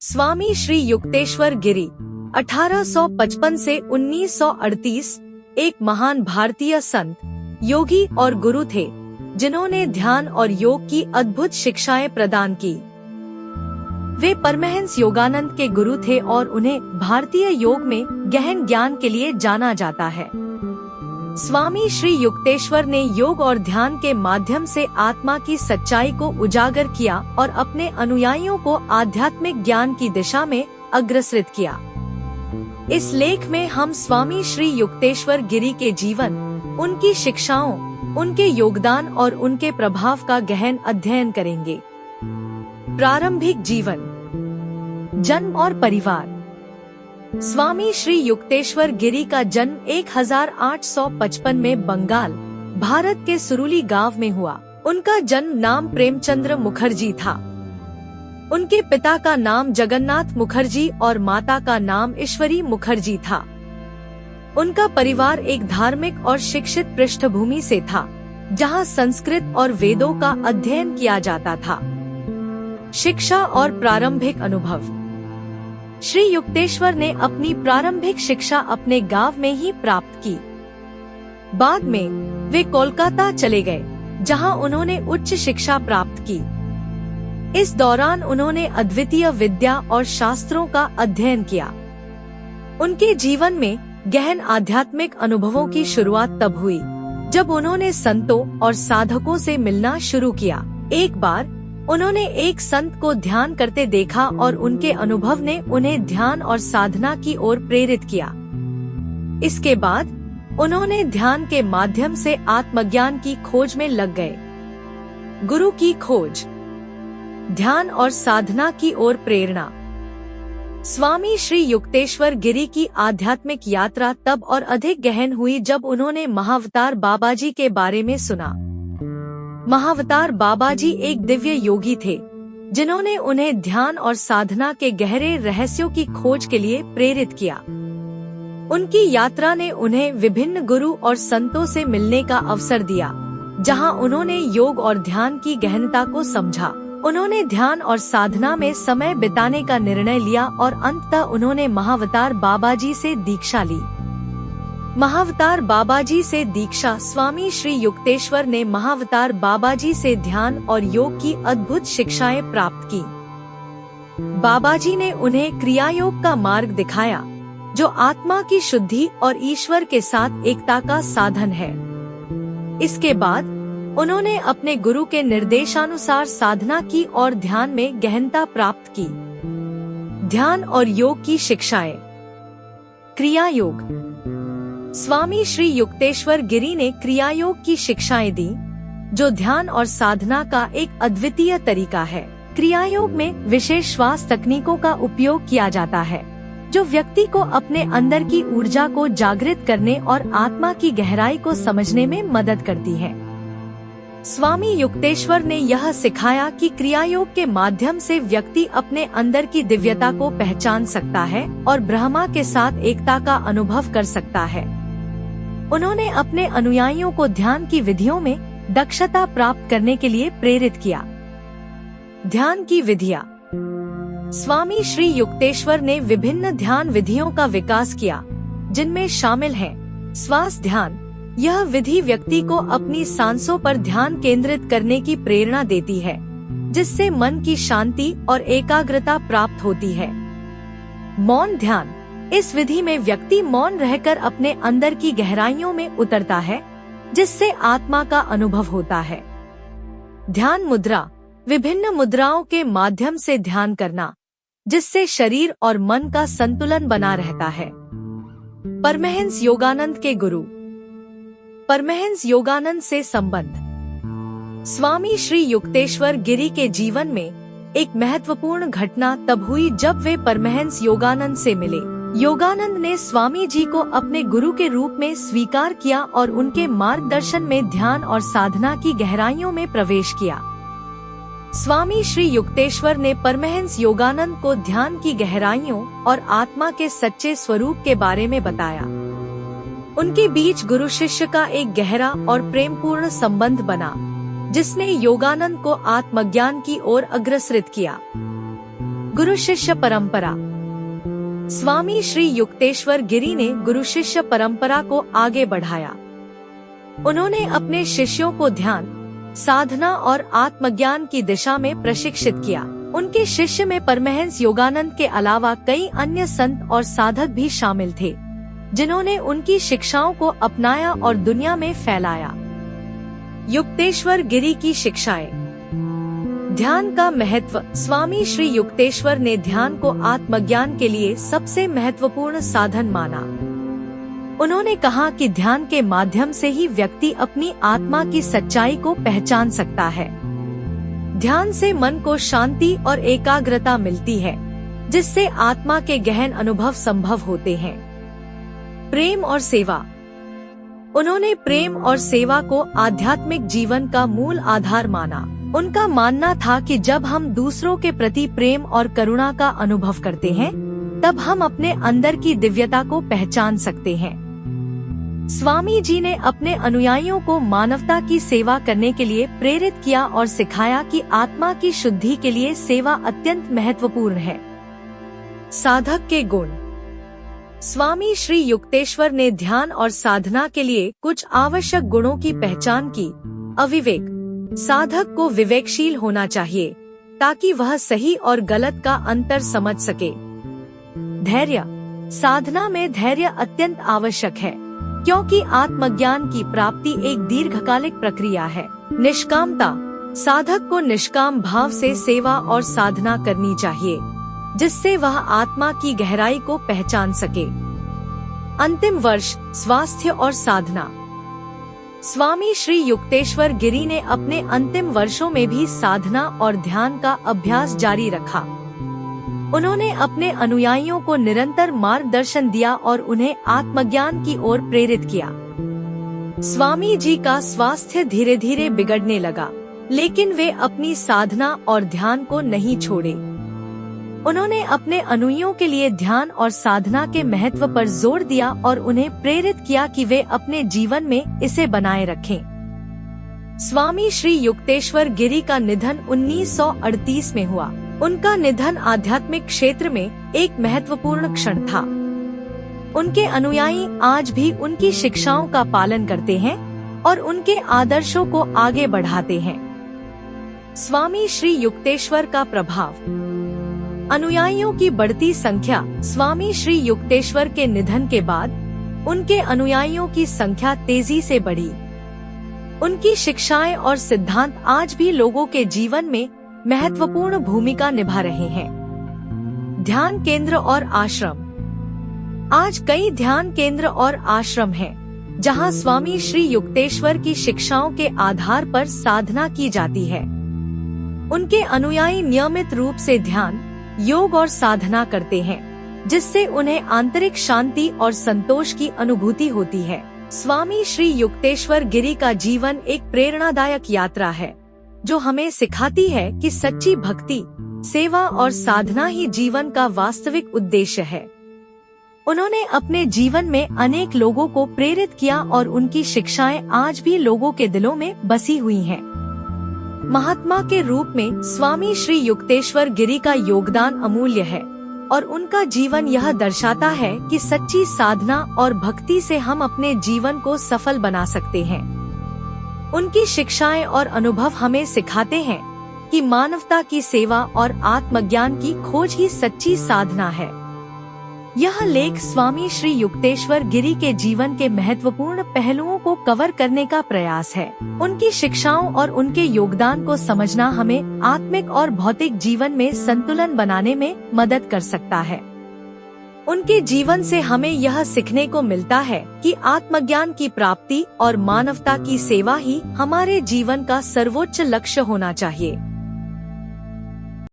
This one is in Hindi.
स्वामी श्री युक्तेश्वर गिरी 1855 से 1938 एक महान भारतीय संत, योगी और गुरु थे, जिन्होंने ध्यान और योग की अद्भुत शिक्षाएं प्रदान की। वे परमहंस योगानंद के गुरु थे और उन्हें भारतीय योग में गहन ज्ञान के लिए जाना जाता है। स्वामी श्री युक्तेश्वर ने योग और ध्यान के माध्यम से आत्मा की सच्चाई को उजागर किया और अपने अनुयायियों को आध्यात्मिक ज्ञान की दिशा में अग्रसरित किया। इस लेख में हम स्वामी श्री युक्तेश्वर गिरी के जीवन, उनकी शिक्षाओं, उनके योगदान और उनके प्रभाव का गहन अध्ययन करेंगे। प्रारंभिक जीवन, जन्म और परिवार। स्वामी श्री युक्तेश्वर गिरी का जन्म 1855 में बंगाल, भारत के सुरुली गांव में हुआ। उनका जन्म नाम प्रेमचंद्र मुखर्जी था। उनके पिता का नाम जगन्नाथ मुखर्जी और माता का नाम ईश्वरी मुखर्जी था। उनका परिवार एक धार्मिक और शिक्षित पृष्ठभूमि से था, जहां संस्कृत और वेदों का अध्ययन किया जाता था। शिक्षा और प्रारंभिक अनुभव। श्री युक्तेश्वर ने अपनी प्रारंभिक शिक्षा अपने गांव में ही प्राप्त की। बाद में वे कोलकाता चले गए, जहां उन्होंने उच्च शिक्षा प्राप्त की। इस दौरान उन्होंने अद्वितीय विद्या और शास्त्रों का अध्ययन किया। उनके जीवन में गहन आध्यात्मिक अनुभवों की शुरुआत तब हुई जब उन्होंने संतों और साधकों से मिलना शुरू किया। एक बार उन्होंने एक संत को ध्यान करते देखा और उनके अनुभव ने उन्हें ध्यान और साधना की ओर प्रेरित किया। इसके बाद उन्होंने ध्यान के माध्यम से आत्मज्ञान की खोज में लग गए। गुरु की खोज, ध्यान और साधना की ओर प्रेरणा। स्वामी श्री युक्तेश्वर गिरी की आध्यात्मिक यात्रा तब और अधिक गहन हुई जब उन्होंने महावतार बाबाजी के बारे में सुना। महावतार बाबाजी एक दिव्य योगी थे, जिन्होंने उन्हें ध्यान और साधना के गहरे रहस्यों की खोज के लिए प्रेरित किया। उनकी यात्रा ने उन्हें विभिन्न गुरु और संतों से मिलने का अवसर दिया, जहां उन्होंने योग और ध्यान की गहनता को समझा। उन्होंने ध्यान और साधना में समय बिताने का निर्णय लिया और अंततः उन्होंने महावतार बाबाजी से दीक्षा ली। महावतार बाबाजी से दीक्षा। स्वामी श्री युक्तेश्वर ने महावतार बाबाजी से ध्यान और योग की अद्भुत शिक्षाएं प्राप्त की। बाबाजी ने उन्हें क्रियायोग का मार्ग दिखाया, जो आत्मा की शुद्धि और ईश्वर के साथ एकता का साधन है। इसके बाद उन्होंने अपने गुरु के निर्देशानुसार साधना की और ध्यान में गहनता प्राप्त की। ध्यान और योग की शिक्षाएं। क्रियायोग। स्वामी श्री युक्तेश्वर गिरी ने क्रियायोग की शिक्षाएं दी, जो ध्यान और साधना का एक अद्वितीय तरीका है। क्रियायोग में विशेष श्वास तकनीकों का उपयोग किया जाता है, जो व्यक्ति को अपने अंदर की ऊर्जा को जागृत करने और आत्मा की गहराई को समझने में मदद करती है। स्वामी युक्तेश्वर ने यह सिखाया कि क्रियायोग के माध्यम से व्यक्ति अपने अंदर की दिव्यता को पहचान सकता है और ब्रह्मा के साथ एकता का अनुभव कर सकता है। उन्होंने अपने अनुयायियों को ध्यान की विधियों में दक्षता प्राप्त करने के लिए प्रेरित किया। ध्यान की विधियाँ। स्वामी श्री युक्तेश्वर ने विभिन्न ध्यान विधियों का विकास किया, जिनमें शामिल है श्वास ध्यान। यह विधि व्यक्ति को अपनी सांसों पर ध्यान केंद्रित करने की प्रेरणा देती है, जिससे मन की शांति और एकाग्रता प्राप्त होती है। मौन ध्यान। इस विधि में व्यक्ति मौन रहकर अपने अंदर की गहराइयों में उतरता है, जिससे आत्मा का अनुभव होता है। ध्यान मुद्रा। विभिन्न मुद्राओं के माध्यम से ध्यान करना, जिससे शरीर और मन का संतुलन बना रहता है। परमहंस योगानंद के गुरु। परमहंस योगानंद से संबंध। स्वामी श्री युक्तेश्वर गिरी के जीवन में एक महत्वपूर्ण घटना तब हुई जब वे परमहंस योगानंद से मिले। योगानंद ने स्वामी जी को अपने गुरु के रूप में स्वीकार किया और उनके मार्गदर्शन में ध्यान और साधना की गहराइयों में प्रवेश किया। स्वामी श्री युक्तेश्वर ने परमहंस योगानंद को ध्यान की गहराइयों और आत्मा के सच्चे स्वरूप के बारे में बताया। उनके बीच गुरु शिष्य का एक गहरा और प्रेमपूर्ण संबंध बना, जिसने योगानंद को आत्मज्ञान की ओर अग्रसरित किया। गुरु शिष्य परंपरा। स्वामी श्री युक्तेश्वर गिरी ने गुरु शिष्य परंपरा को आगे बढ़ाया। उन्होंने अपने शिष्यों को ध्यान, साधना और आत्मज्ञान की दिशा में प्रशिक्षित किया। उनके शिष्य में परमहंस योगानंद के अलावा कई अन्य संत और साधक भी शामिल थे, जिन्होंने उनकी शिक्षाओं को अपनाया और दुनिया में फैलाया। युक्तेश्वर गिरी की शिक्षाएं। ध्यान का महत्व। स्वामी श्री युक्तेश्वर ने ध्यान को आत्मज्ञान के लिए सबसे महत्वपूर्ण साधन माना। उन्होंने कहा कि ध्यान के माध्यम से ही व्यक्ति अपनी आत्मा की सच्चाई को पहचान सकता है। ध्यान से मन को शांति और एकाग्रता मिलती है, जिससे आत्मा के गहन अनुभव संभव होते हैं। प्रेम और सेवा। उन्होंने प्रेम और सेवा को आध्यात्मिक जीवन का मूल आधार माना। उनका मानना था कि जब हम दूसरों के प्रति प्रेम और करुणा का अनुभव करते हैं, तब हम अपने अंदर की दिव्यता को पहचान सकते हैं। स्वामी जी ने अपने अनुयायियों को मानवता की सेवा करने के लिए प्रेरित किया और सिखाया कि आत्मा की शुद्धि के लिए सेवा अत्यंत महत्वपूर्ण है। साधक के गुण। स्वामी श्री युक्तेश्वर ने ध्यान और साधना के लिए कुछ आवश्यक गुणों की पहचान की। अविवेक। साधक को विवेकशील होना चाहिए ताकि वह सही और गलत का अंतर समझ सके। धैर्य। साधना में धैर्य अत्यंत आवश्यक है, क्योंकि आत्मज्ञान की प्राप्ति एक दीर्घकालिक प्रक्रिया है। निष्कामता। साधक को निष्काम भाव से सेवा और साधना करनी चाहिए, जिससे वह आत्मा की गहराई को पहचान सके। अंतिम वर्ष। स्वास्थ्य और साधना। स्वामी श्री युक्तेश्वर गिरी ने अपने अंतिम वर्षों में भी साधना और ध्यान का अभ्यास जारी रखा। उन्होंने अपने अनुयायियों को निरंतर मार्गदर्शन दिया और उन्हें आत्मज्ञान की ओर प्रेरित किया। स्वामी जी का स्वास्थ्य धीरे धीरे बिगड़ने लगा, लेकिन वे अपनी साधना और ध्यान को नहीं छोड़े। उन्होंने अपने अनुयायियों के लिए ध्यान और साधना के महत्व पर जोर दिया और उन्हें प्रेरित किया कि वे अपने जीवन में इसे बनाए रखें। स्वामी श्री युक्तेश्वर गिरी का निधन 1938 में हुआ। उनका निधन आध्यात्मिक क्षेत्र में एक महत्वपूर्ण क्षण था। उनके अनुयायी आज भी उनकी शिक्षाओं का पालन करते हैं और उनके आदर्शों को आगे बढ़ाते हैं। स्वामी श्री युक्तेश्वर का प्रभाव। अनुयायियों की बढ़ती संख्या। स्वामी श्री युक्तेश्वर के निधन के बाद उनके अनुयायियों की संख्या तेजी से बढ़ी। उनकी शिक्षाएं और सिद्धांत आज भी लोगों के जीवन में महत्वपूर्ण भूमिका निभा रहे हैं। ध्यान केंद्र और आश्रम। आज कई ध्यान केंद्र और आश्रम हैं, जहां स्वामी श्री युक्तेश्वर की शिक्षाओं के आधार पर साधना की जाती है। उनके अनुयायी नियमित रूप से ध्यान, योग और साधना करते हैं, जिससे उन्हें आंतरिक शांति और संतोष की अनुभूति होती है। स्वामी श्री युक्तेश्वर गिरी का जीवन एक प्रेरणादायक यात्रा है, जो हमें सिखाती है कि सच्ची भक्ति, सेवा और साधना ही जीवन का वास्तविक उद्देश्य है। उन्होंने अपने जीवन में अनेक लोगों को प्रेरित किया और उनकी शिक्षाएं आज भी लोगों के दिलों में बसी हुई हैं। महात्मा के रूप में स्वामी श्री युक्तेश्वर गिरी का योगदान अमूल्य है और उनका जीवन यह दर्शाता है कि सच्ची साधना और भक्ति से हम अपने जीवन को सफल बना सकते हैं। उनकी शिक्षाएं और अनुभव हमें सिखाते हैं कि मानवता की सेवा और आत्मज्ञान की खोज ही सच्ची साधना है। यह लेख स्वामी श्री युक्तेश्वर गिरी के जीवन के महत्वपूर्ण पहलुओं को कवर करने का प्रयास है। उनकी शिक्षाओं और उनके योगदान को समझना हमें आत्मिक और भौतिक जीवन में संतुलन बनाने में मदद कर सकता है। उनके जीवन से हमें यह सीखने को मिलता है कि आत्मज्ञान की प्राप्ति और मानवता की सेवा ही हमारे जीवन का सर्वोच्च लक्ष्य होना चाहिए।